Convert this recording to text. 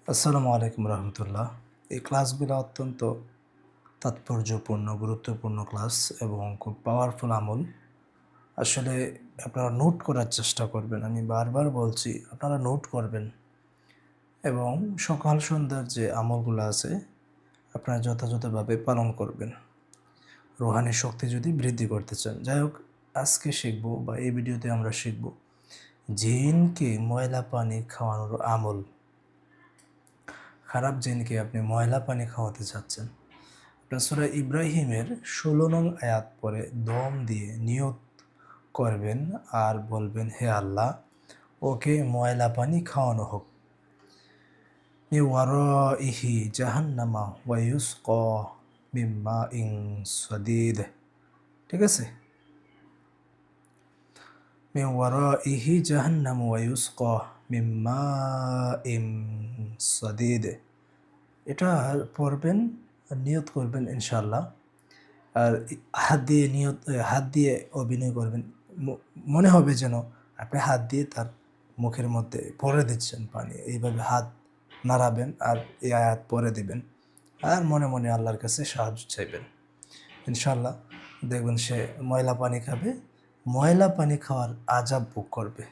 আসসালামু আলাইকুম রহমতুল্লাহ। এই ক্লাসগুলো অত্যন্ত তাৎপর্যপূর্ণ, গুরুত্বপূর্ণ ক্লাস এবং খুব পাওয়ারফুল আমল। আসলে আপনারা নোট করার চেষ্টা করবেন। আমি বারবার বলছি আপনারা নোট করবেন এবং সকাল সন্ধ্যার যে আমলগুলো আছে আপনারা যথাযথভাবে পালন করবেন। রুহানি শক্তি যদি বৃদ্ধি করতে চান। যাই হোক, আজকে শিখব বা এই ভিডিওতে আমরা শিখব জিনকে ময়লা পানি খাওয়ানোর আমল। খারাপ জিনকে আপনি ময়লা পানি খাওয়াতে চাচ্ছেন। আপনার সূরা ইব্রাহিমের ১৬ নং আয়াত পরে দম দিয়ে নিয়ত করবেন আর বলবেন, হে আল্লাহ, ওকে ময়লা পানি খাওয়ানো হোক। মিন ওয়ারাইহি জাহান্নামা ওয়া ইউসকা মিন মাইন সাদিদ। ঠিক আছে? মিন ওয়ারাইহি জাহান্নামা ওয়া ইউসকা মিন মাইন সাদিদ। এটা পড়বেন, নিয়ত করবেন ইনশাআল্লাহ। আর হাত দিয়ে অভিনয় করবেন। মনে হবে যেন আপনি হাত দিয়ে তার মুখের মধ্যে ভরে দিচ্ছেন পানি। এইভাবে হাত নাড়াবেন আর এই আয়াত পড়ে দিবেন। আর মনে মনে আল্লাহর কাছে সাহায্য চাইবেন। ইনশাআল্লাহ দেখবেন সে ময়লা পানি খাবে। ময়লা পানি খাওয়ার আযাব ভোগ করবে।